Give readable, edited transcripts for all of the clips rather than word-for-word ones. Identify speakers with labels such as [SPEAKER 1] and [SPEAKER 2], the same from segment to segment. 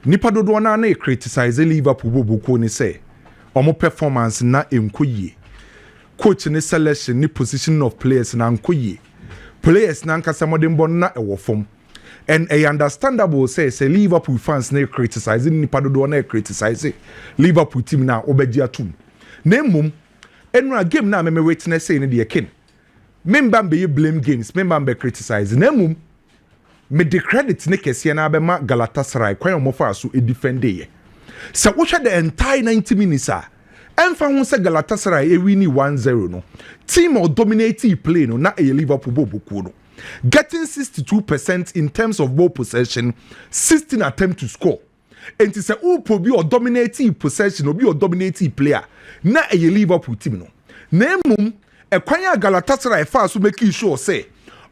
[SPEAKER 1] nipa dodo na na criticize Liverpool bobuko ni say omo performance na enkoyie coach ni selection ni position of players na enkoyie players na nkasa modern bon na ewo fom and a understandable say Liverpool fans na criticize nipa dodo na criticize Liverpool team na obeji atum na mum enra game na me witness say ni de ken member be blame games member be criticize na mum me the credit ne kese na abema Galatasaray kwan omofa so e defend ye se wo hwe the entire 90 minutes emfa ho se Galatasaray e wini 1-0 no team or dominate play no na e Liverpool bobuku no getting 62% in terms of ball possession 16 attempt to score and say upo bi or dominate possession obi or dominate player na e Liverpool team no na emum e kwan Galatasaray fa so make sure say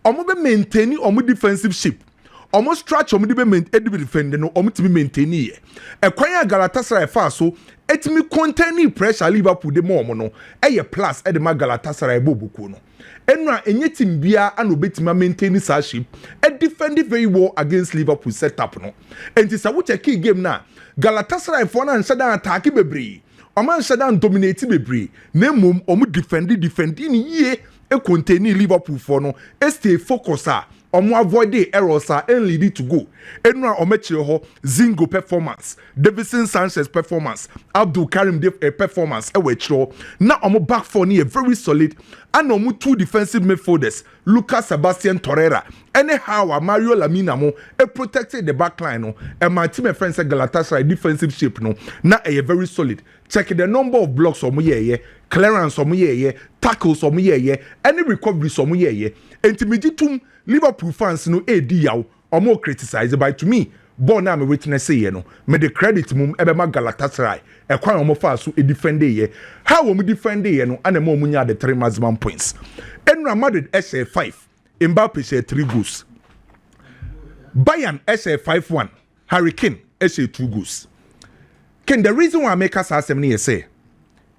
[SPEAKER 1] omo be maintain omo defensive shape omo stretch omo be defend no omo timi maintain ye e kwan Galatasaray fa so etimi contain pressure Liverpool de mo no eye plus e de ma Galatasaray bobuku no enra enye team bia an obetima maintain sa shape e defend very well against Liverpool setup no enti sa wo check game na Galatasaray for na nshada attack bebre omo nshada dominate bebre na mom omo defend ni ye e contain Liverpool for no e stay focus omo avoid the errors and lead it to go enra omechire ho Zingo performance Davidson Sanchez performance Abdul Karim performance e we chiro na omo back four ni very solid and omo two defensive midfielders Lucas Sebastian Torreira anyhow Mario Lamina mo e protected the back line no and my team friends Galatasaray defensive shape no na e very solid check the number of blocks omo ye clearance omo ye tackles omo ye any recoveries omo ye entimejitum Liverpool fans no edi yaw omo criticize by to me born na me witness ye no me the credit mum ebema Galatasaray e kwan omo fa so e defend ye how omo defend ye no ana mo munya the 3 maximum points Enra Madrid SA 5 Mbappe share 3 goals Bayern SA 5-1 Harry Kane SA 2 goals Ken the reason why I make us ask me say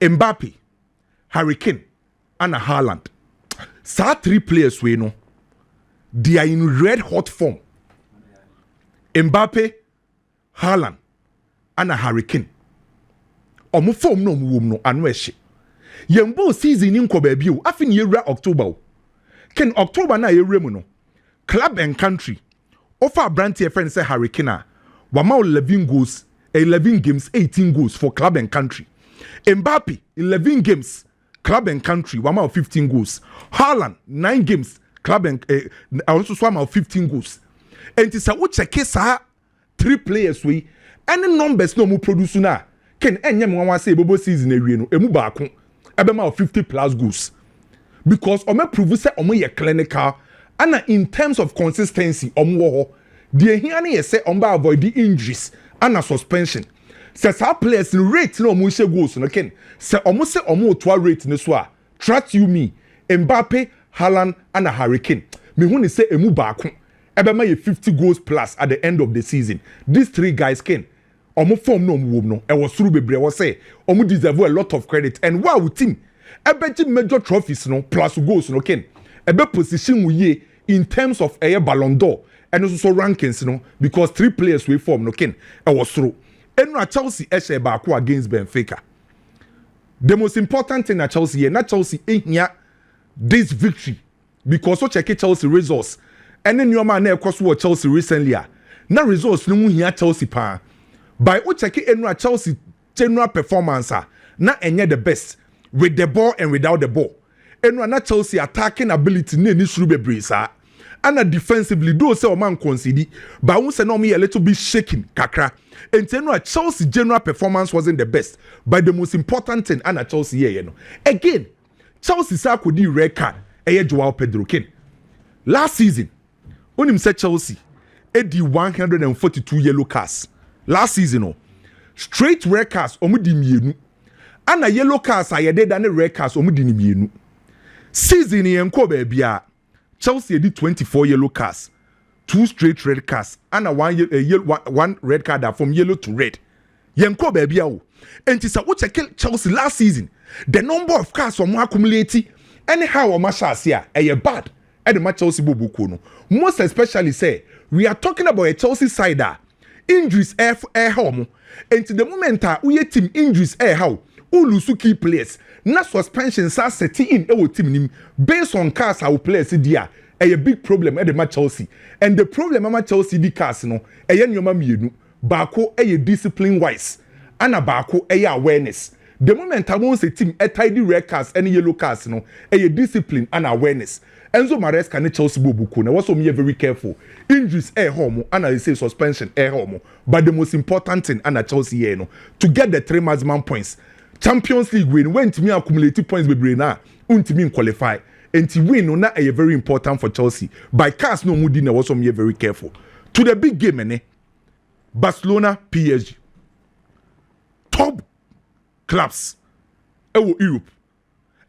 [SPEAKER 1] Mbappe Harry Kane and Haaland sa 3 players we know they are in red hot form. Mbappe, Haaland, and a Harry Kane. Omo form no mu no anwehye. Yembo season in ko baby o afin yewra October. Ken October na yewra mu no. Club and country. Offer brand tie friend say Harry Kane. Wama 11 goals, 11 games, 18 goals for club and country. Mbappe 11 games, club and country, wama 15 goals. Haaland 9 games. Club and also swam out 15 goals. And it's a what check 3 players we any numbers no mu produce na ken enyem wan say bobo season ewie no emu ba ko ebema 50 plus goals because o me prove say omo ye clinical and in terms of consistency omo wo ho de ehia na ye say omo avoid the injuries and suspension say sa players rate no omo she goals no ken say omo to rate no so a trust you me Mbappe Haaland and a Harry Kane. Me who say emu baako. Ebema ye 50 goals plus at the end of the season. These 3 guys can. Omo form no omo no. E was through bebre was say. Omo deserve a lot of credit. And wow team. Ebe major trophies no plus goals no ken. Ebe position we in terms of a Ballon d'Or and also rankings no because 3 players we form no ken. E was through. Enra Chelsea eshe baako against Benfica. The most important thing at Chelsea na Chelsea ehia this victory because so check Chelsea results and then your man cross what Chelsea recently na results no here Chelsea pa by o check enra Chelsea general performance na enye the best with the ball and without the ball enra na Chelsea attacking ability na ni suru bebre sa and defensively do say o man concede but we say no me a little bit shaking kakra and enra Chelsea general performance wasn't the best but the most important thing and Chelsea here no again Chelsea sa could di red card Joao Pedro Ken. Last season, when him said Chelsea, di 142 yellow cards. Last season, no. Straight red cards, di mienu. And a yellow cards are dead than the red cards, di mienu. Season in Kobe Chelsea did 24 yellow cards, 2 straight red cards, and a one red card from yellow to red. Yenko baby o. And it's a what check Chelsea last season. The number of cards from accumulating anyhow or mashas here a bad at the match Chelsea bobuku no. Most especially say we are talking about a Chelsea side injuries home. And to the moment we team injuries how ulusu key players na suspensions are setting in our team based on cars our players dia a big problem at the match Chelsea. And the problem at Chelsea di cars no e nyoma mienu baako discipline wise and a baako awareness. The moment I want a team a tidy red cars and yellow cars no discipline and awareness. Enzo Maresca ne Chelsea bobuku na was so me very careful. Injuries home and I say suspension home. But the most important thing and Chelsea here no to get the 3 maximum points. Champions League win when to me accumulate points be na untimi qualify. And to win no na very important for Chelsea. By cars no mudi na was so me very careful. To the big game Barcelona PSG. Top clubs Europe.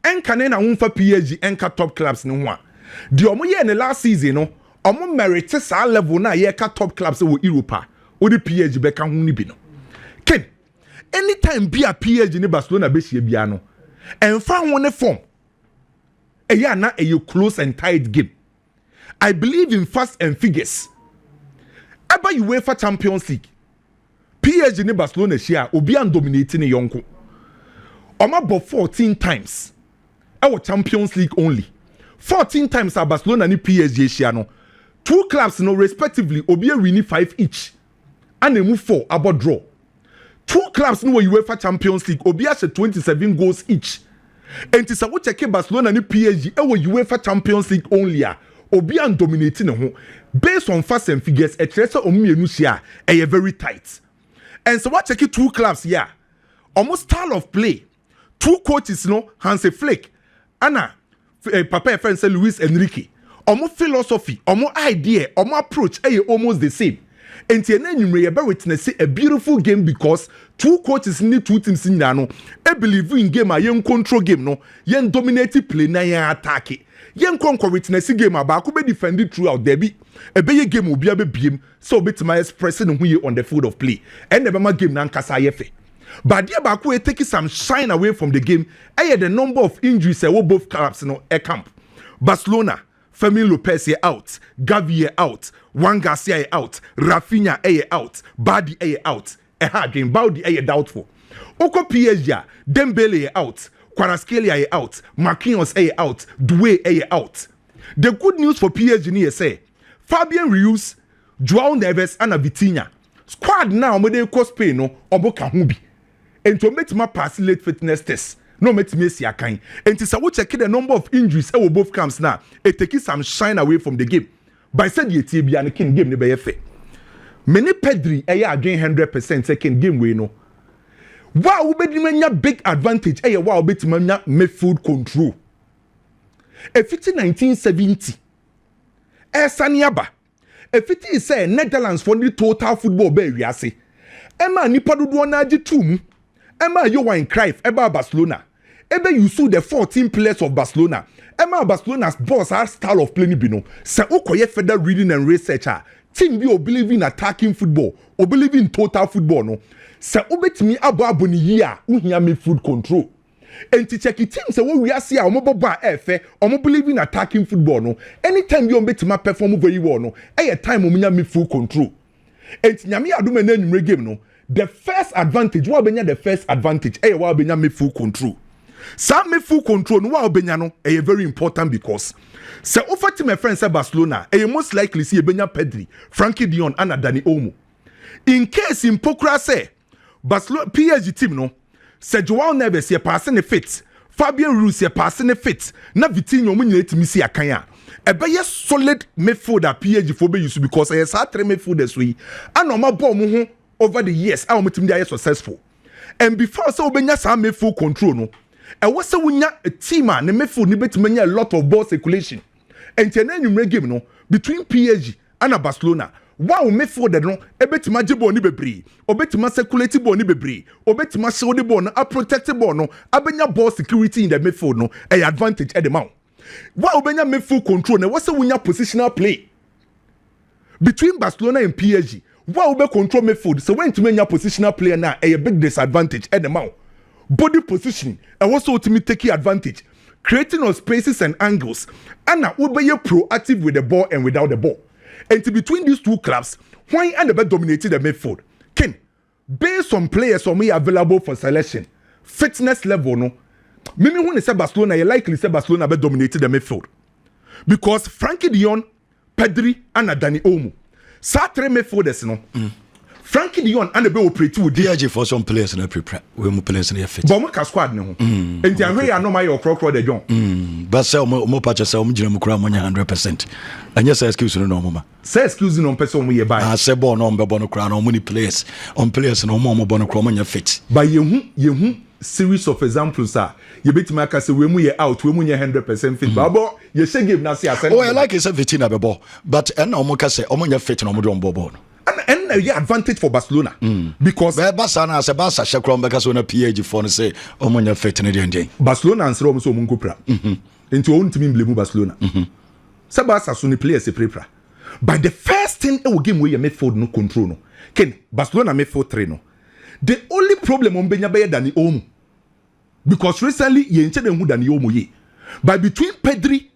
[SPEAKER 1] Enka na wonfa PSG enka top clubs ne ho a. De omo ye ne last season no, omo merit sa level na ye ka top clubs Europe. O de PSG be ka ho ni bi no. Ken anytime be a PSG ne Barcelona be hie bia no, enfa ho ne form. Eya na close and tight game. I believe in facts and figures. Aba UEFA Champions League. PSG ne Barcelona share obi an dominating ne yonko. Oma bo 14 times. Our Champions League only. 14 times our Barcelona ni PSG share no. 2 clubs no respectively obi win 5 each. And they move 4 about draw. 2 clubs no UEFA Champions League obi has 27 goals each. And tisa wo check Barcelona ni PSG UEFA Champions League only a obi an dominating ne ho. Based on facts and figures a tracer omienu share very tight. And so what check 2 clubs here. Almost style of play. 2 coaches no Hansi Flick Anna Papa friend say Luis Enrique. Omo philosophy, omo idea, omo approach almost the same. And you may witness a beautiful game because 2 coaches need 2 teams in no. I believe in game a young control game no. Yen dominated play na yen attack it. Yen conquer witness game about could be defended throughout derby. A big game will be a beam so bit my expressing who you on the field of play. And never my game nan kasa yefe. But dear Baku taking some shine away from the game. I had the number of injuries both clubs a camp. Barcelona, Fermin Lopez out, Gavi out, Juan Garcia out, Rafinha out, Badi out. A hard game, Baudi doubtful. Oko PSG, Dembele out, Kvaratskhelia out, Marquinhos out, Doué out. The good news for PSG say Fabian Ruiz, Joao Neves and Vitinha. Squad now when they cost pay no oboka hubi. And to make my pass late fitness test. No make me see a kind. And to say check the number of injuries both camps now. It takes some shine away from the game. By said ye TB and king game never fe. Many Pedri again 100% second game we know. Wow, be big advantage. Wow, bit midfield control. A 1970. Saniaba. A 50 say Netherlands for the total football be we say. Emma nipa dodo na agi tum. Emma Johan Cruyff eba Barcelona. Ebe you saw the 14 players of Barcelona. Emma Barcelona's boss our style of play ni bino. Se okoye further reading and researcher. Team bi o believe in attacking football. O believe in total football no. Se obetimi abo ni yi a uhia midfield control. Enti check team se wo we ase a omo bobo a efe omo believe in attacking football no. Anytime you betima perform very well no. Time omunya midfield control. Enti nyame adom na enumre game no. The first advantage, what benya the first advantage, what benya me full control. Some me full control, no what benya no, very important because. So offer to my friends at Barcelona, most likely see benya Pedri, Frankie Dion, and Dani Olmo. In case in Pokra say, Barcelona PSG team no, say Joao Neves ye passing the fit, Fabian Ruiz ye passing the fit, na Vitinho munye let me see akanya. Be solid midfielder PSG for be use because I has 3 midfielders we, and no ma ball mu over the years, our team they are successful. And before so benya some midfield control no. And what's a team and the midfield ni betting a lot of ball circulation. And then game no between PSG and Barcelona. Wow, midfield no e betima jibo ni bebre. O betima circulate ball ni bebre. O betima show the ball no a protected ball no. Abenya ball security in the midfield no a advantage at the mount. Wow, benya midfield control no what's a positional play between Barcelona and PSG. Wow, be control midfield. So when to make your positional player now a big disadvantage at the mount. Body positioning and also ultimately taking advantage, creating of spaces and angles. And now will be proactive with the ball and without the ball. And to between these 2 clubs, Why and the dominated the midfield? Ken, based on players who are available for selection, fitness level, no. Mimi when they say Barcelona, you likely say Barcelona be dominated the midfield. Because Frankie de Jong, Pedri, and Dani Olmo. Satre midfielders, no. Frankie de Jong and the be operate with
[SPEAKER 2] DRG for some players in a prepare. We mu players in a fit.
[SPEAKER 1] But we squad no. And the way I know my crocro de Jong.
[SPEAKER 2] But say mo patch say mo gina mo kura mo 100%. And yes excuse no mama.
[SPEAKER 1] Say excuse no person we buy.
[SPEAKER 2] Ah say ball no be no kura no money players. On players no mo no kura mo fit.
[SPEAKER 1] But you series of examples are you bet me say we mu ye out we mu ye 100% fit. But you say game na say
[SPEAKER 2] oh I like is 15 abebo. But and omo ka say omo fit no mo do on ball.
[SPEAKER 1] And the advantage for Barcelona because
[SPEAKER 2] Barcelona as a Barca shekron because on a PG for say omonya fit in the
[SPEAKER 1] Barcelona and so mungo pra into own team blame Barcelona sa Barca so ni players e prepra but the first thing e will game where your midfield no control no Ken Barcelona midfield 3 no the only problem on benya better than Olmo because recently ye nche dem hu than Olmo ye but between Pedri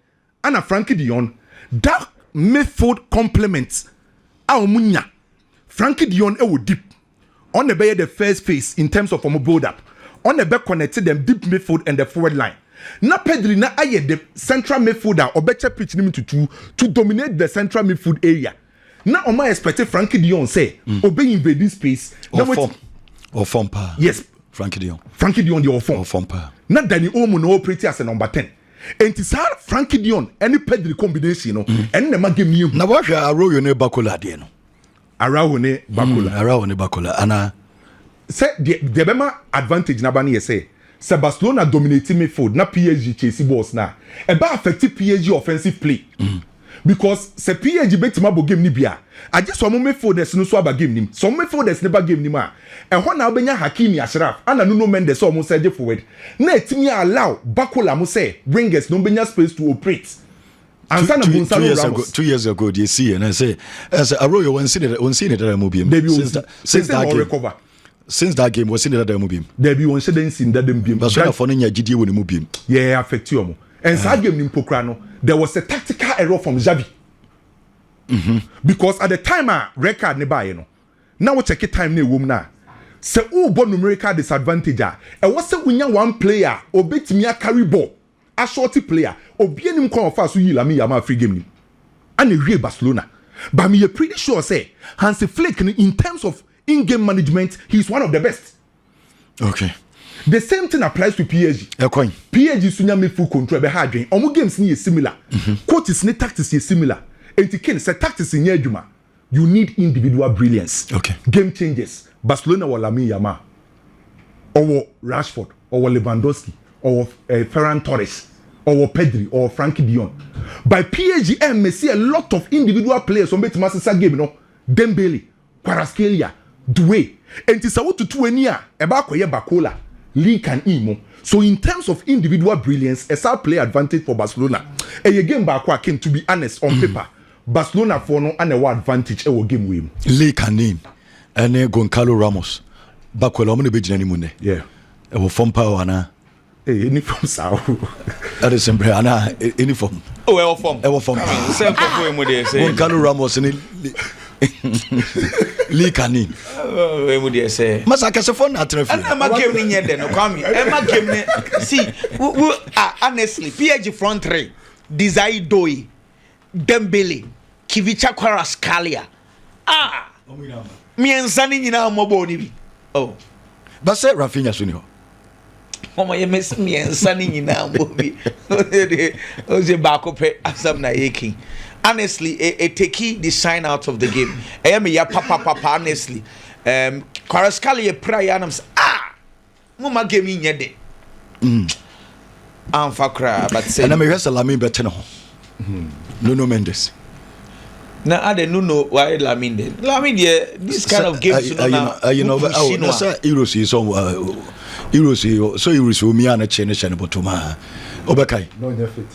[SPEAKER 1] and Frankie de Jong that midfield complements Aumunya Frankie de Jong will deep on the bay the first phase in terms of build up on the back connected them deep midfield and the forward line. Na Pedri na aye the central midfielder or better pitch him to dominate the central midfield area. Na on my expected Frankie de Jong say obey invade this space.
[SPEAKER 2] Or form power.
[SPEAKER 1] Yes,
[SPEAKER 2] Frankie de Jong.
[SPEAKER 1] Frankie de Jong the
[SPEAKER 2] form power.
[SPEAKER 1] Na Dani Olmo no operate as a number 10. And it's hard Frankie de Jong any Pedri combination no and the game you.
[SPEAKER 2] Na wa hwa Arroyo ne Bakola de no.
[SPEAKER 1] Arroyo ne
[SPEAKER 2] Bakola ana
[SPEAKER 1] say the bema advantage na ba na say Barcelona dominating midfield na PSG chase balls na e ba affect PSG offensive play because se PSG betima bo game ni bia I just some midfielders no so aba game nim some midfielders never game nim a e ho na obenya Hakimi Ashraf ana Nuno Mendes so mo say forward na etimi allow Bakola mo say wingers no benya space to operate. And
[SPEAKER 2] 2 years ago, you see, and I say, as Arroyo once seen it that movie. Since that game was seen that movie.
[SPEAKER 1] There be one incident in that movie.
[SPEAKER 2] That's why for Ninya GD when the movie.
[SPEAKER 1] Yeah, affect you. And that game in Pokrano, there was a tactical error from Xavi. Because at the time, record never, you know. Now we check it time ne woman now. Say, oh, but numerical disadvantage. And what's the winner one player or bet me a carry ball. A shorty player or be any come fast so you me a free game and a real Barcelona but me pretty sure say Hansi Flick in terms of in-game management he's one of the best.
[SPEAKER 2] Okay,
[SPEAKER 1] the same thing applies to PSG. PSG sunya me full control be hard game omo games ni similar coaches ni tactics is similar and to ken say tactics in adwuma you need individual brilliance.
[SPEAKER 2] Okay,
[SPEAKER 1] game changes Barcelona or Lamine Yamal or Rashford or Lewandowski or Ferran Torres or Pedri or Frankie de Jong. By PSG may see a lot of individual players on better master game, you know, Dembele, Kvaratskhelia, Doué, and it's about to 20 about Bakola, Lee can imo. So in terms of individual brilliance, a star play advantage for Barcelona. And again, Bakwa came to be honest on paper. Barcelona for no and a advantage our game win.
[SPEAKER 2] Lee Canin and Goncalo Ramos. Bakola many big anymore.
[SPEAKER 1] Yeah.
[SPEAKER 2] Our form power na.
[SPEAKER 1] Uniform sao.
[SPEAKER 2] That is simple. Ana uniform.
[SPEAKER 3] Oh, our form.
[SPEAKER 2] Same for we dey say. Goncalo Ramos ni Lee Canin.
[SPEAKER 3] We mu dey say.
[SPEAKER 2] Masaka se phone na traffic.
[SPEAKER 3] Ana ma game ni nyede no kwame. E ma game ni see honestly PSG front three. Desire Doe, Dembele, Kivicha Kvaratskhelia. Miensa ni nyina mo bo ni bi. Oh.
[SPEAKER 2] But say Rafinha Junior.
[SPEAKER 3] Mama ye miss me and sunny nyina mo bi. O je ba ko pe asam na yeki. Honestly, a take the sign out of the game. I am ya papa honestly. Kvaratskhelia prayer and mo ma game nyede. Fakra but say.
[SPEAKER 2] And I hear Lamine better no. Nuno Mendes.
[SPEAKER 3] Na ade Nuno why Lamine? Lamine this kind of games
[SPEAKER 2] you know that's Euros is so Euros so Euros me and change botoma. Obekai.
[SPEAKER 1] No your fit.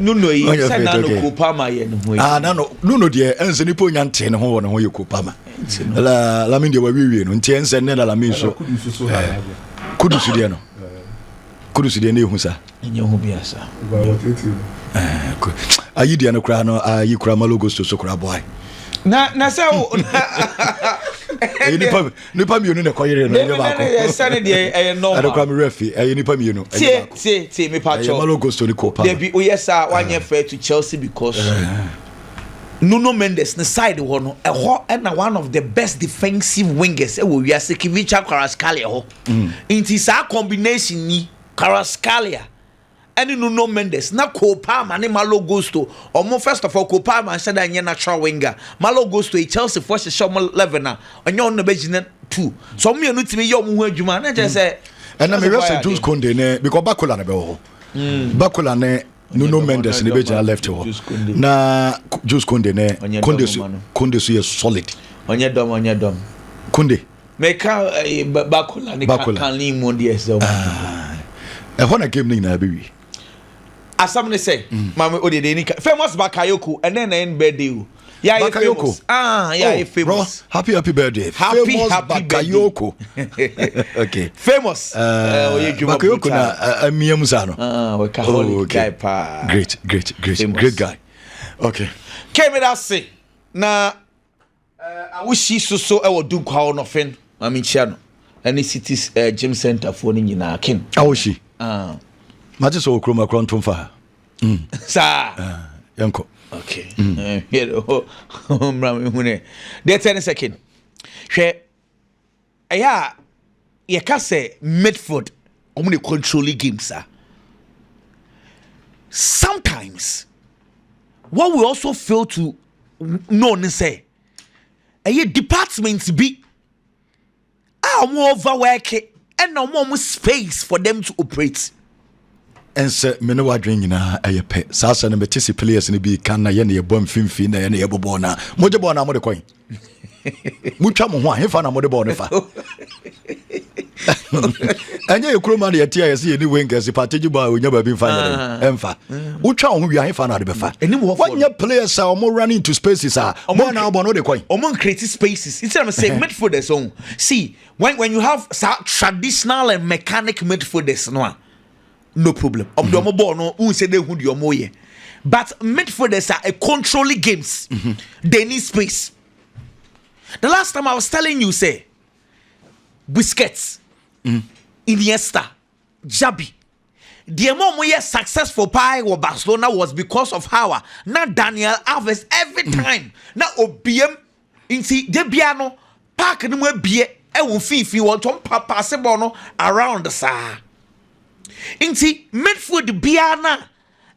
[SPEAKER 3] Nuno yi say na no Kopama ye no.
[SPEAKER 2] No Nuno de ense ni po nyante ne ho no ye Kopama. Lamine de wa wiwi no nti ense ne la Lamine so. Kudusu de no. Kudusu de ne hu sa.
[SPEAKER 3] Enye hu bia sa.
[SPEAKER 2] ayi dia no kra no ayi kra Malo Gusto so kra boy
[SPEAKER 3] na say
[SPEAKER 2] nipa mienu na koyere no ye ba ko
[SPEAKER 3] sane de normal
[SPEAKER 2] ada kra me refi nipa mienu
[SPEAKER 3] tie me pa cho
[SPEAKER 2] Malo Gusto ni kopa
[SPEAKER 3] there be oyesa wanye fair to Chelsea because Nuno Mendes the side one and one of the best defensive wingers we are Sekivicha Kvaratskhelia ho into sa combination ni Kvaratskhelia and Nuno Mendes na Kopama ni Malo Gusto or first of all Kopama said that natural winger Malo Gusto Chelsea for show level na onye on the bench 2 so me no timi yo mu adwuma na just say
[SPEAKER 2] and na me rest Jules Koundé ne because Bakola na be ho Bakola ne Nuno Mendes ni be left ho na Jules Koundé ne Koundé so solid
[SPEAKER 3] onye dom
[SPEAKER 2] Koundé
[SPEAKER 3] me ka Bakola ni kan ni mo dey so
[SPEAKER 2] na game ni na be wi
[SPEAKER 3] asam ne say mama odede ni famous Bakayoko and then birthday yeah
[SPEAKER 2] Bakayoko
[SPEAKER 3] yeah famous
[SPEAKER 2] bro happy birthday famous Bakayoko okay
[SPEAKER 3] famous
[SPEAKER 2] Bakayoko na amiam sa no
[SPEAKER 3] we ka guy pa
[SPEAKER 2] great guy okay
[SPEAKER 3] came that say na I wish so e wo do kwa no fen mama chia no any cities gym center for ni nyina ken
[SPEAKER 2] awoshi Maji so kroma krontom fa.
[SPEAKER 3] Sa.
[SPEAKER 2] Yanko.
[SPEAKER 3] Okay. Mra me hune. There 10 second. Hwe aya ye ka say midfield omune controlling games sir. Sometimes what we also fail to know ne say aya department be more overwork and no more space for them to operate.
[SPEAKER 2] And say me no wadwen nyina ayepe sasa na metisi players ni bi kan na ye na ye bom fimfi na ye na ye bobo na moje bo na mo de kwan mutwa mo ho a hefa na mo de bo ne fa anya ye kroma na ye tia ye se ye ni wingers pateji ba onya ba bi mfa nyere emfa utwa ho wi a hefa na de be fa wanya players are more running into spaces are more na bo no de kwan
[SPEAKER 3] omo create spaces instead of saying midfielders on see when you have traditional and mechanic midfielders no problem. Of the ball, no, who said they would your moye. But midfielders are a controlling games. They need space. The last time I was telling you, say, Busquets, Iniesta, Xabi. The more we successful pie or Barcelona was because of how not Daniel Alves every time. Now OBM into the piano park and we be a fifi want to pass around the side. Inti midfield biana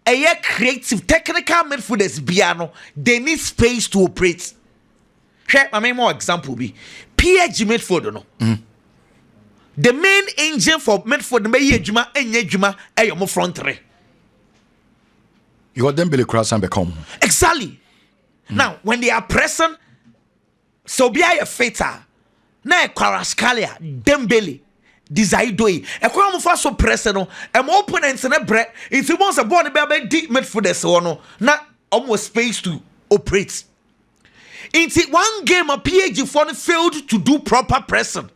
[SPEAKER 3] a creative technical midfielders biano they need space to operate. Share my more example be PSG midfield no. The main engine for midfield may juma enye juma e front three.
[SPEAKER 2] You got them Billy Cross and become
[SPEAKER 3] exactly. Now when they are pressing so be a fatal na Kvaratskhelia Dembele Desaidoe. E kwa mo fa so press no e mo opponents na bre into once a ball be deep midfielders no na almost space to operate. Into one game a PSG for failed to do proper pressing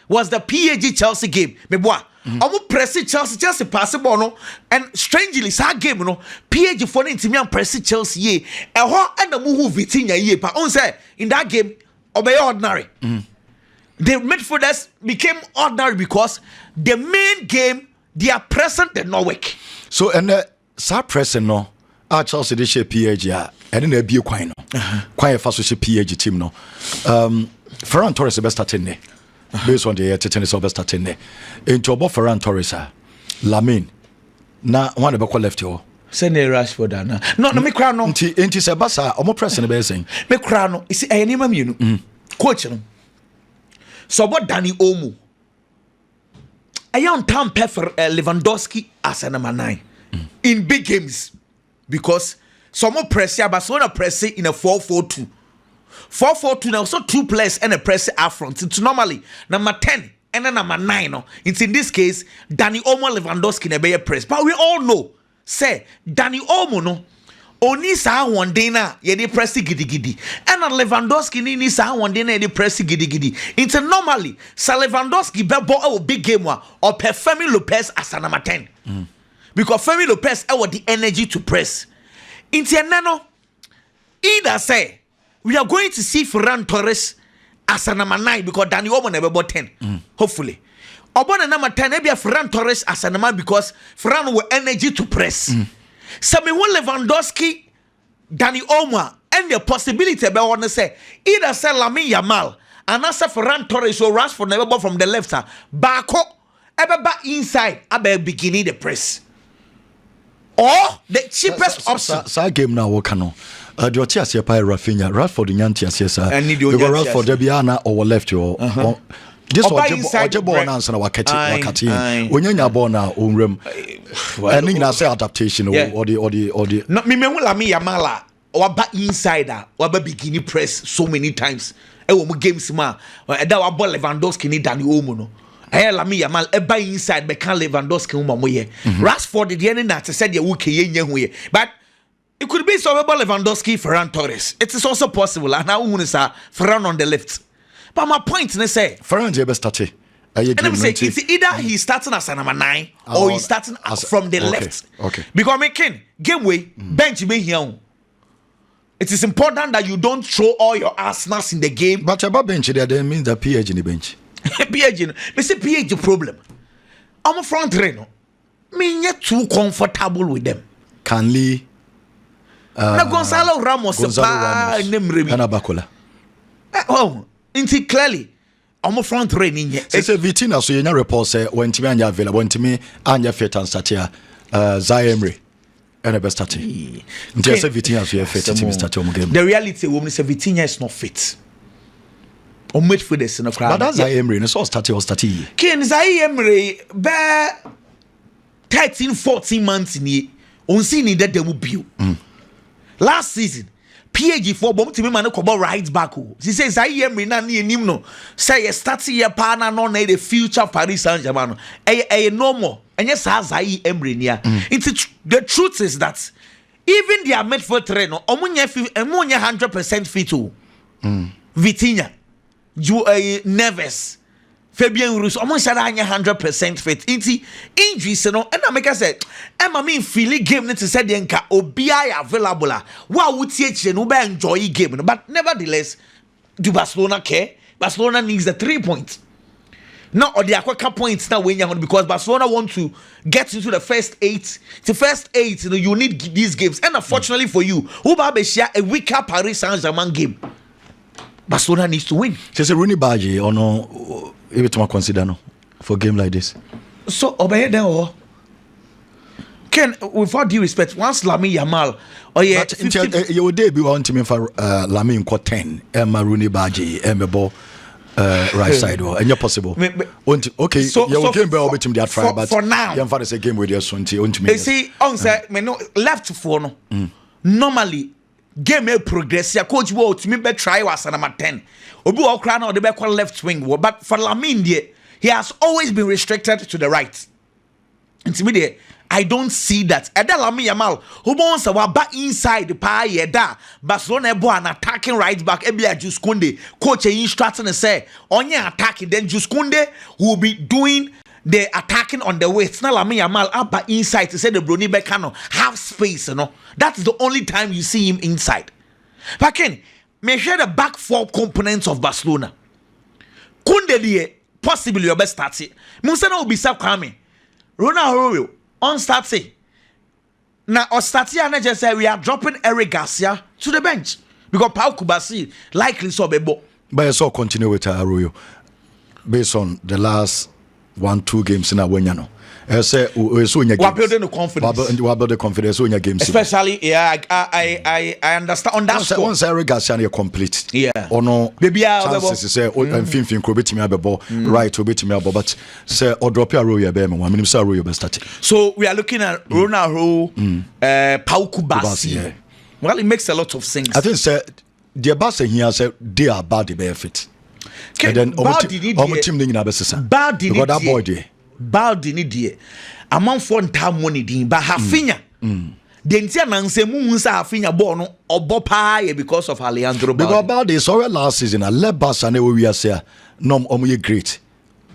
[SPEAKER 3] was the PSG Chelsea game. Me boy almost press Chelsea pass the ball no and strangely sa game no PSG for intimi press Chelsea ye e ho and the move Vitinha ye pa on say in that game obey ordinary. The midfielders became ordinary because the main game they are present did not work.
[SPEAKER 2] So and sa present no Chelsea they share PSG and then be quite no quite fast share PSG team no Ferran Torres best starting there based on the tennis best starting there into about Ferran Torres Lamine na one be call left yo
[SPEAKER 3] send a Rashford na no me cry no
[SPEAKER 2] nti se basa omo present be saying
[SPEAKER 3] me cry no isi enima me no coach no so what Danny Olmo I am time prefer Lewandowski as a number 9 in big games because some more press here Barcelona press in a 4-4-2 now so two players and a press up front it's normally number 10 and then number 9 no it's in this case Danny Olmo Lewandowski na be press but we all know say Danny Olmo no oni sa one day na ye dey press gidigidi and Lewandowski ni sa one day na ye dey press gidigidi it's normally sa Lewandowski be ball a big game or Fermin Lopez as a number 10 because Fermin Lopez have the energy to press Intianano, either say we are going to see Ferran Torres as a number 9 because Danny Olmo never bought 10. Hopefully. Obona number 10, maybe Ferran Torres as a number because Ferran will energy to press. So me want Lewandowski, Danny Olmo, and the possibility about want to say either say Lamine Yamal and answer Ferran Torres or Rashford never bought from the left side. Bako, ever back inside, about beginning the press. Or the cheapest option.
[SPEAKER 2] Sa game now Wakano. The Otias Pay Rafinha, Rashford in Yantias, yes, sir.
[SPEAKER 3] And need
[SPEAKER 2] Rashford Debiana or left your. This was a born answer Wakati. When you're born now, room. I think that's adaptation or the.
[SPEAKER 3] Not me, Lami Yamala or back insider or beginning press so many times. I will games ma. That was Lewandowski need Danny Olmo. I Lami Yamal a buy inside, but can't Lewandowski umamoye. Rashford the end that said you okay, but. It could be solvable Lewandowski, Ferran Torres. It is also possible. And now we say Ferran on the left. But my point is say
[SPEAKER 2] Ferran is best starting.
[SPEAKER 3] And let me say it's either he's starting as a number 9 or he's starting from the left.
[SPEAKER 2] Okay.
[SPEAKER 3] Because making game way bench me here. It is important that you don't throw all your arsenals in the game.
[SPEAKER 2] But about bench there, that means the PH in the bench.
[SPEAKER 3] PH, me say PH problem. I'm a front trainer. Me not too comfortable with them.
[SPEAKER 2] Can Lee.
[SPEAKER 3] Gonzalo Ramos and
[SPEAKER 2] Abakola.
[SPEAKER 3] Oh, inti clearly. I'm a front training.
[SPEAKER 2] It's a Vitina, so you know, report say when to me and available, when to me and your fit and start here, Zaemri and a best starting. Just a Vitina, so you're fit to start your game.
[SPEAKER 3] The reality, woman, is a Vitina is not fit. Or midfield is in a crowd.
[SPEAKER 2] But that's Zaemri, and it's all starting or starting.
[SPEAKER 3] Ken Zaemri, bear 13, 14 months in the unseen that they will build. Last season, PAG4 bomb to me man ko right back. She says I am na ni enim no. Say you start year pa na no na the future Paris Saint-Germain. No more. And yes has I Emery nia. The truth is that even their midfield trainer omunya 100% fit to. Vitinha, Neves, Fabian Ruiz, almost said 100% fit. Injuries, and I make us say, I mean, feeling game to say the enka obia available. What would teach and enjoy game, but nevertheless, do Barcelona care? Barcelona needs the 3 points. Not or the aqua points now when you're because Barcelona want to get into the first 8. The first 8, you need these games, and unfortunately for you, who share a weaker Paris Saint-Germain game. Barcelona needs to win.
[SPEAKER 2] Just a Rooney Badge or no. Even to consider no for a game like this.
[SPEAKER 3] So obey them or Ken, with all due respect, once Lamine Yamal or yeah,
[SPEAKER 2] but you would be wanting me for Lamine got 10, Emma Rooney Badge, Emma Ball right side or and you're possible. Okay, so you came by between their try, but
[SPEAKER 3] for now,
[SPEAKER 2] your father say game with your son. You
[SPEAKER 3] see, on say me no left for no. Normally, game progress. Your coach will to me be try was number 10. Obi will cry now the back left wing, but for Lamine, he has always been restricted to the right. And to me, I don't see that. Eda Lamine Yamal, who wants to back inside the pie, yeda Barcelona bo an attacking right back. Ebia Juskunde, coach instructing and say, on your attacking, then Juskunde will be doing the attacking on the way. It's not Lamine Yamal up inside to say the Bruni Becano have space, you know. That's the only time you see him inside. But Ken, may share the back 4 components of Barcelona. Kunde die possibly your best starting. Musa no be sub coming. Ronaldo on starting. Now or starting and just say we are dropping Eric Garcia to the bench because Pau Kubasi likely so bebo.
[SPEAKER 2] But I saw continue with Arroyo based on the last 1-2 games in a Wenyano. I say we so in
[SPEAKER 3] building the confidence.
[SPEAKER 2] We build the confidence in your games.
[SPEAKER 3] Especially, yeah, I understand on that score.
[SPEAKER 2] Once Eric Garcia complete,
[SPEAKER 3] yeah,
[SPEAKER 2] or no,
[SPEAKER 3] baby,
[SPEAKER 2] chances say and fin go bit me abebo, right to bit me abebo, but say or drop your row your be me. I mean, say row your best starting.
[SPEAKER 3] So we are looking at Ronaldo, Pau Kubasi. Well, it makes a lot of sense.
[SPEAKER 2] I think say the Barca here say they are bad the benefit. And then team in Abesesa.
[SPEAKER 3] Bad the
[SPEAKER 2] that boy there.
[SPEAKER 3] Bad the need among 4 time money din but Hafinha. The entire nanse munsa Hafinha born or bopa because of Alejandro.
[SPEAKER 2] Because about this already last season, I left Barca and we are say no great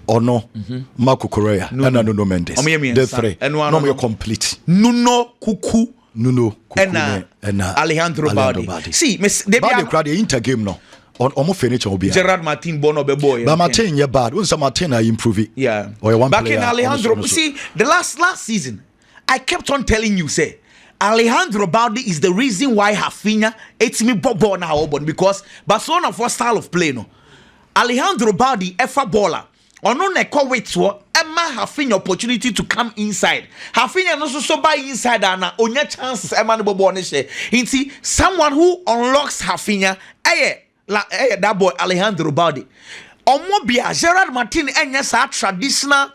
[SPEAKER 2] or no Marco Correa and no Mendes. The 3 and no complete.
[SPEAKER 3] Nuno Kuku
[SPEAKER 2] Nuno
[SPEAKER 3] and Alejandro Balde. See, Miss
[SPEAKER 2] Balde crowd the inter game no. On finish will be
[SPEAKER 3] Gerard Martin Bono be boy.
[SPEAKER 2] But Martin yeah bad. When some Martin I improve it.
[SPEAKER 3] Yeah.
[SPEAKER 2] Or one
[SPEAKER 3] back in Alejandro. See, the last season, I kept on telling you, say Alejandro Balde is the reason why Rafinha it's me ball now because Barcelona for style of play no. Alejandro Balde efa baller. Ono ne ko wait so Emma Rafinha opportunity to come inside. Rafinha no so by inside and onya chances Emma no ball ne share. Inti someone who unlocks Rafinha that boy Alejandro Balde. Omo bia Gerard Martin enya sa traditional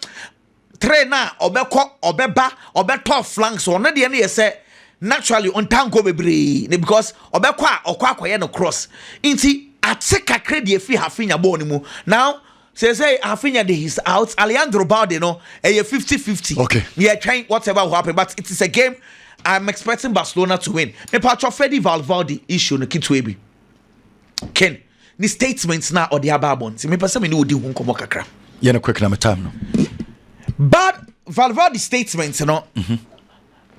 [SPEAKER 3] trainer obeko obeba obeto flanks ono de ne say naturally on tango bebre because obeko okwa akoye no cross. Inti ateka credit fi Rafinha ball ni mu. Now say Rafinha is out. Alejandro Balde no 50-50.
[SPEAKER 2] Okay.
[SPEAKER 3] Yeah, trying whatever will happen, but it is a game. I'm expecting Barcelona to win. Me patcho Freddy Valverde issue no kitwebi. Ken, the statements now or the ababon. See me person me no di hu nkomo kakra.
[SPEAKER 2] Yeah, no quick na me time no.
[SPEAKER 3] But Valverde statements no.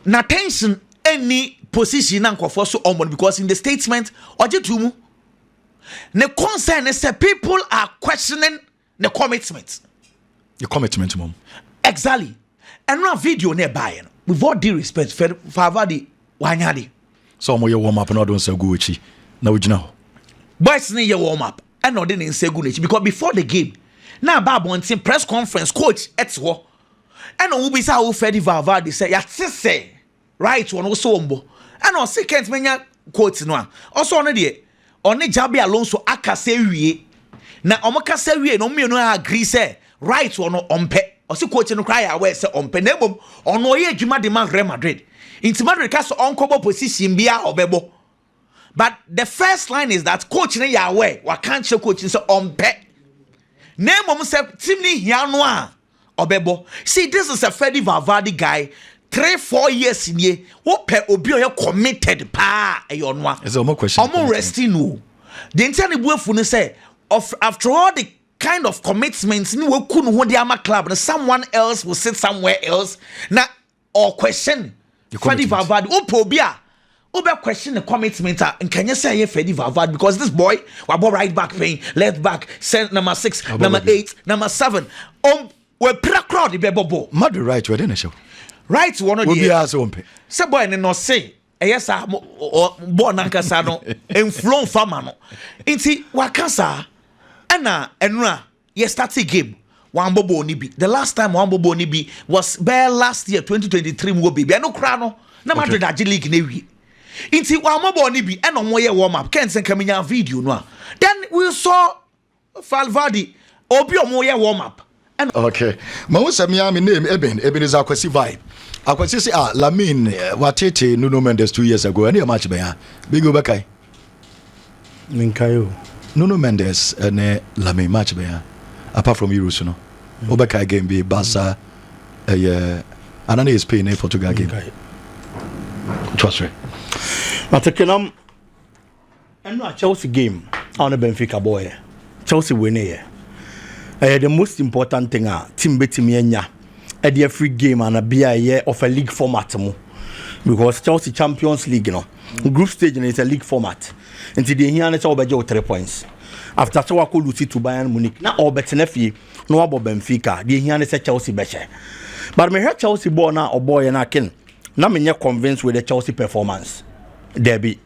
[SPEAKER 3] Na tension any position na nkofo so on because in the statement ojetumu the concern is that people are questioning the commitment.
[SPEAKER 2] The commitment, mom.
[SPEAKER 3] Exactly. And now video nearby. With all due respect, Valverde, wanyadi.
[SPEAKER 2] So more your warm up and I don't say go now you know.
[SPEAKER 3] Boys need your warm up. And no didn't say good because before the game, now Babu and press conference coach at war. And no be how Freddy Valverde say ya say right one also umbo. And on second menya quotes no. Also on the Oni Jabi Alonso akase wie na omaka wie no me no agree say right ono ompe osi coach no cry away say ompe na bom ono ye adwuma de man Real Madrid into Madrid cast onkobo position bia obebo but the first line is that coach na ya away wa can't show coach say ompe na mom say team ni hia no a obebo. See, this is a Freddy Valverde guy 3-4 years in ye what pe obi o committed pa eyonwa
[SPEAKER 2] is more question
[SPEAKER 3] omo resting no the intern buafu no say of after all the kind of commitments ni we kunu ho the ama club someone else will sit somewhere else na or question Freddy Valverde opo obi a obe question the commitment nkanye say Freddy Valverde because this boy we ball right back playing left back number 6 number 8 number 7 we pra crowd the bebo
[SPEAKER 2] Madrid right we didn't show.
[SPEAKER 3] Right one of
[SPEAKER 2] the
[SPEAKER 3] say boy no say yes boy nankasa no enflow farmer no nti wakasa ana enura ye start game one bobo ni bi the last time one bobo ni bi was bare last year 2023 mo bi no kra no na Madrid agi league na wi nti one bobo ni bi eno mo ye warm up kensen kamenya video no then we saw Valverde obi omo ye warm up.
[SPEAKER 2] Okay. Ma wo sami am name Eben is Akwasi vibe. Akwasi say Lamine watete Nuno Mendes 2 years ago any match be ya. Big Obakai.
[SPEAKER 4] Minkayo.
[SPEAKER 2] Nuno Mendes and Lamine match be ya. Apart from Euros no. Obakai game be Barca anani is Spain Portugal game. Trust me.
[SPEAKER 4] Matekenam eno Chelsea game on the Benfica boy. Chelsea win here. The most important thing team betimi enya a free game and a year of a league format mo because Chelsea Champions League group stage is a league format until the here na obeje 3 points after so ko lose to Bayern Munich na obetnefi no abo Benfica the here na Chelsea beche but me hear Chelsea ball na oboy na ken na me convinced with the Chelsea performance derby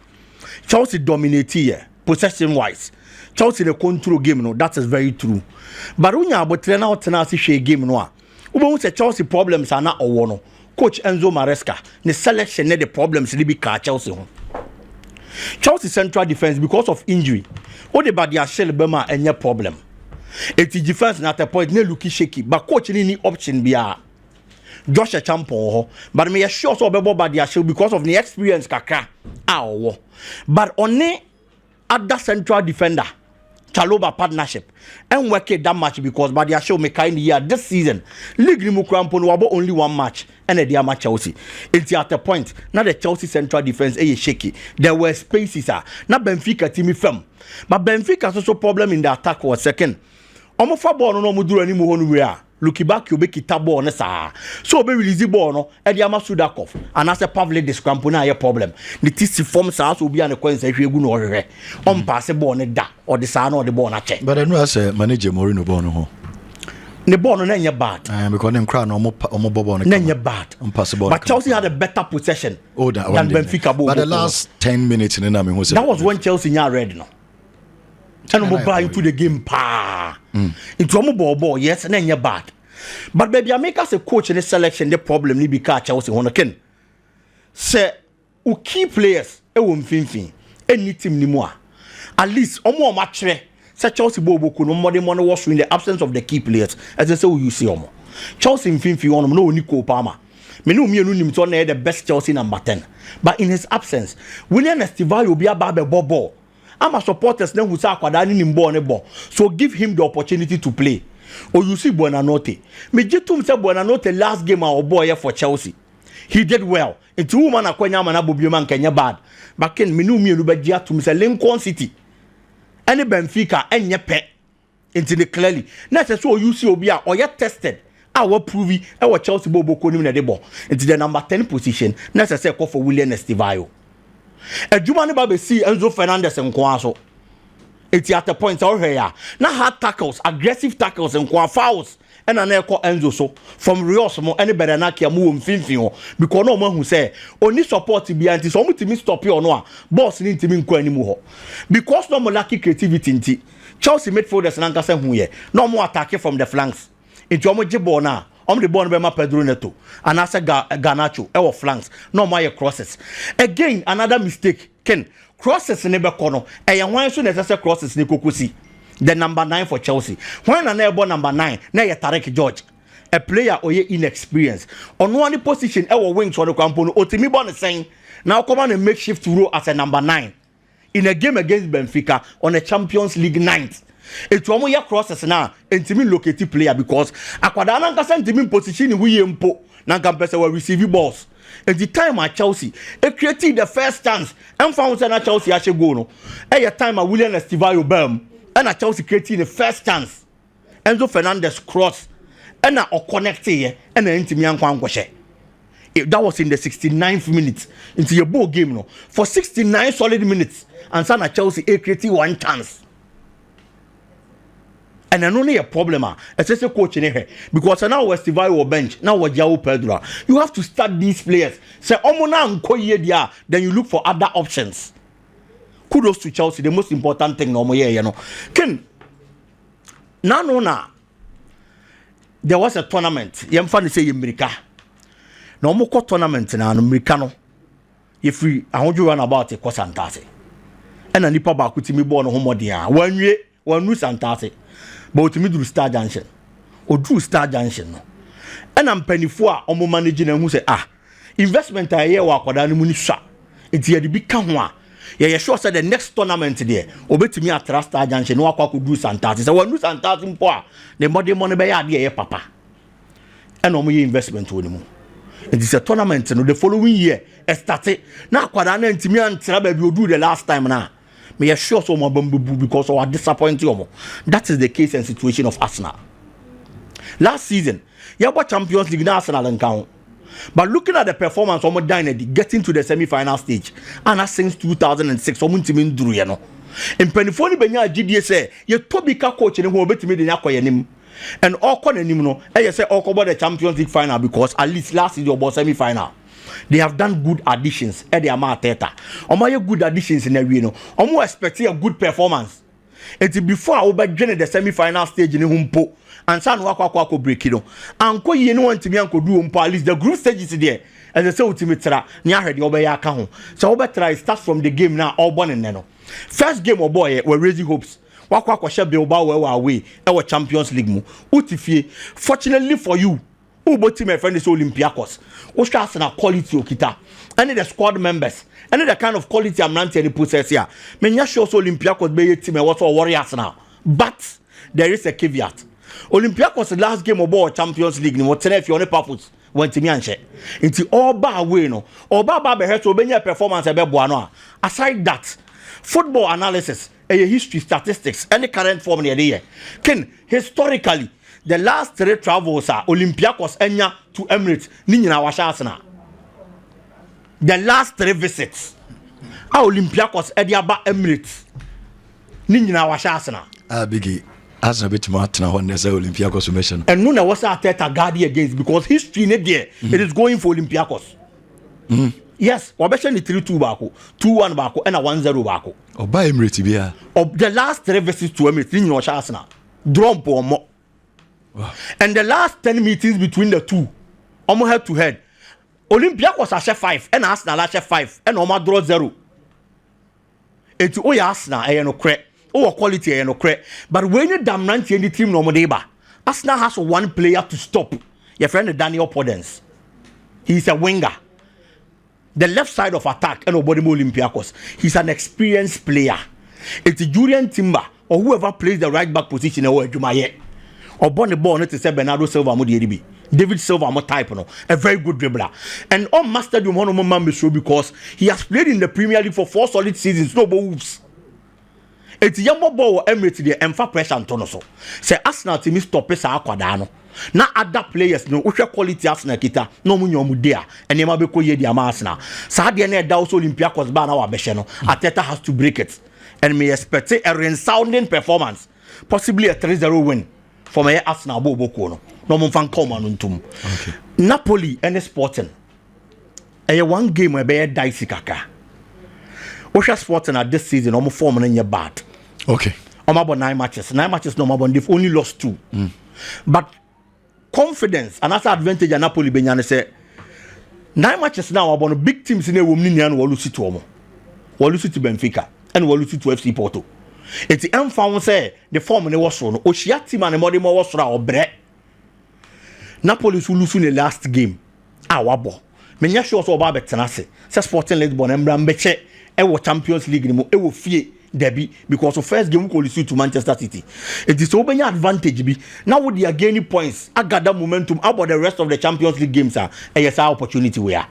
[SPEAKER 4] Chelsea dominate here possession wise Chelsea the control game that is very true but when you abotre na otena se hwe game no a wo say Chelsea problems are na owo no coach Enzo Maresca ne selection ne the problems li bi ka Chelsea ho Chelsea central defense because of injury o de bad ya shell bema enye problem eti defense na at a point ne look shaky but coach ni option bia Josh Champon ho but me sure so obebo bad ya shell because of the experience kakra owo but on other central defender Chaloba partnership and work that match because but they show me kind year this season league ni mukrampo no only one match and the match Chelsea it's at a point now the Chelsea central defense shaky there were spaces na Benfica team firm but Benfica also problem in the attack was second omo fa ball no mo duro ni mo honu we Lucky back you make it ball ne sa. So be release ball no e dey ama Sudakov and as a Pavlik the scrampo na your problem. The TC form sa so be an kwense hwegu no hwehwe. On pass ball ne da or the sa no the ball na check.
[SPEAKER 2] But I know as a manager Mourinho ball no ho.
[SPEAKER 4] The ball no nya bad.
[SPEAKER 2] Because them crown omo bobo no
[SPEAKER 4] nya bad.
[SPEAKER 2] Impossible.
[SPEAKER 4] But Chelsea had a better possession than Benfica.
[SPEAKER 2] But the last 10 minutes in the who said
[SPEAKER 4] that was when Chelsea nya ready no. And we buy into the game pa. Into omo ball yes nya bad. But baby I make us a coach in the selection the problem ni because Chelsea hono ken. Say u key players e wo mfimfin any team ni mo at least omo match Chelsea Bobo no more money was in the absence of the key players. As I say, you see, Chelsea in Finfi on no Nico Palmer. Me no the best Chelsea number 10. But in his absence, William Estival will be a baby bobo. I'm a supporters then who say Kwadani Nimbo ball. So give him the opportunity to play. Or you see Buonanotte. Me jetum say Buonanotte last game our boy for Chelsea. He did well. Into woman akwanya man abobioma Kenya bad. But ken me no be jia to me say Lincoln City. Any Benfica enye pe into the clearly na say so you see obi a or yet tested our prove e wa Chelsea bobo ko nim na de ball into the number 10 position na say call for William Estivayo adwuma ne ba be see Enzo Fernandez nko aso eti at the point or here na hard tackles aggressive tackles nko fouls and na ekọ Enzo so from Rios mo any better na kia mu mfimfin ho because no man who say only support bi anti so mo timi stop you no a boss ni timi nko animu ho because no mo lack creativity nti Chelsea midfielders na nka say hu ye no mo attack from the flanks into omo je ball na omo the ball no be ma Pedro Neto and as Garnacho e wo flanks no mo ye crosses again another mistake ken crosses ne be kono e ye wan so necessary crosses ne kokosi the number 9 for Chelsea. When an airborne number 9, na ye Tarek George, a player or ye inexperienced. On one position, our wings for the company, Otimi Bon is saying, now come on and makeshift role as a number 9. In a game against Benfica on a Champions League 9th. It's one more crosses now, and Timmy located player because Aquadana can send Timmy position we impo, Nankampesa will receive balls. At the time at Chelsea, it created the first chance, and found at Chelsea actually go no. At the time at William Estivayo Bam. And at Chelsea creating the first chance. Enzo Fernandez cross. And now connect here. And then into Miankwangwashe. That was in the 69th minute. Into your ball game no. For 69 solid minutes. And Sana Chelsea creating one chance. And then only a problem. Especially coach in here. Because now we're Estivayo bench. Now we're João Pedro. You have to start these players. Say, Omona Nkoye dia. Then you look for other options. Kudos to Chelsea, the most important thing no more you know. Ken na there was a tournament. Yem fan say America. No more tournament na America no. If we I want you run about it Santase. And a nipa ba kutimi ball no homodia. One new Santase. But me do Star Junction. Or do Star Junction no. And I'm penifo a omo managing and who say investment a year wa kwada ni mu ni sha. Enti ye de bi ka ho a yeah, sure said the next tournament there. Obetimi at Star Junction no akwa kudu Santase. So when Santase mpo the money be ya there papa. And no more investment to anymore. It is a tournament no the following year started. Na kwada na ntimi antra ba bi odu the last time na. Me sure so mo bambu because of our disappointing omo. That is the case and situation of Arsenal. Last season, yeah, what Champions League na Arsenal encounter. But looking at the performance of Dynasty getting to the semi-final stage, and since 2006, someone to mean Drew, you know. In Penifoni Benya GDA say, you Tobika coach and who bet me the Nakoyanim. And all Conanimo, I say all about the Champions League final because at least last is your semi-final. They have done good additions at the Amateta. Or my good additions in the arena. Or more expecting a good performance. It's before I will begin the semi-final stage in Humpo. And San Wako break it. And ko ye no want to be uncle do at least the group stage is there. As I say ultimate near the Obaya Kaho. So Obatra start from the game now, all born and nano. First game of boy were raising hopes. Wako shall be about where away our Champions League mo. Utifie, fortunately for you, Uboti my friend is Olympiacos. Oscar na quality okita. Any the squad members, any the kind of quality I'm not any possess here. Menya sure Olympiacos be a team and what's warriors now. But there is a caveat. Olympiacos last game of Champions League ni what if you on purpose went to me and share. Into all bar way no. Or bar be head to be performance a be aside that, football analysis, history, statistics, any current form in the year. Historically, the last 3 travels are Olympiacos Enya to Emirates, Nina Washasana. The last 3 visits are Olympiacos Ediaba Emirates, Nina Washasana.
[SPEAKER 2] Biggie. As a bit more when there's an Olympiacos mission.
[SPEAKER 4] And Nuna was at Guardi against because history in there, it is going for Olympiacos. Yes, Wabesha ni 3-2 bako, 2-1 bako, and a 1-0 bako.
[SPEAKER 2] Or by Emirates Bia.
[SPEAKER 4] Of the last 3 visits to Emirates, Nina Washasana. Drum for more. And the last 10 meetings between the two, almost head to head. Olympiacos are 5 and Arsenal are 5 and Oma draw 0. It's Arsenal and no credit. Quality and no credit. But when you damn rank any team no modeba, Arsenal has 1 player to stop. Your friend Daniel Podence. He's a winger. The left side of attack and nobody more Olympiacos. He's an experienced player. It's Julian Timber or whoever plays the right back position or Jumaye. Or Bonnie Bonnet to say Bernardo Silva Modieribi. David Silva mo type no, a very good dribbler. And on mastered him one man because he has played in the Premier League for 4 solid seasons. No moves. It's yambo ball Emirates the emfa pressure Antonoso. Say Arsenal team stop sa akwadano. Na other players no uhwe quality Arsenal kita no munyo mu dia enema be koye dia ma Arsenal. Sa de na da also Olympiacos ba na wa behye no. Arteta has to break it. And me expect a resounding performance. Possibly a 3-0 win. For my Arsenal Boko no. No mon fan come anuntum. Okay. Napoli and Sporting. One game where be dicey kaka. Osha Sporting at this season almost 4 in your bad.
[SPEAKER 2] Okay.
[SPEAKER 4] About 9 matches. 9 matches no more. They've only lost 2. But confidence and that's advantage and Napoli Benyane say 9 matches now about big teams in a woman and Walusi to Omo. Walusi to Benfica and Walusi to FC Porto. It's the found say the form in the was on Oshia team and the more was or bread. Napoli will lose in the last game. Wabo. Menya sure so about Tenase. Say Sporting Lisbon and Brambeche Champions League ni mo e wo fie derby because the first game we lose to Manchester City. It is open advantage bi. Now with the gaining points, I gather momentum about the rest of the Champions League games are yes opportunity we are.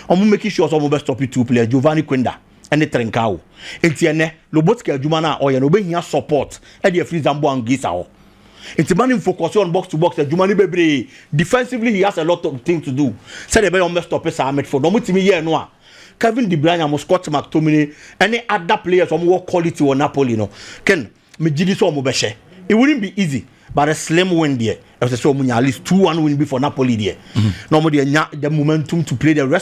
[SPEAKER 4] Omo making sure so mo best stop 2 players Giovanni Quenda and the Trencao. Entiene Lobotka Jumana or no be here support e dey free Zambo and Gisa o. It's man focus on box to box. Jumani Bebre defensively he has a lot of things to do. Say the be on best stop Ahmed for no mutimi here no. Kevin De Bruyne and Scott McTominay any other players from more quality or Napoli no. Ken me jidi so mo behye. It wouldn't be easy, but a slim win there. As I saw at least 2-1 win before Napoli there. Normally the momentum to play the rest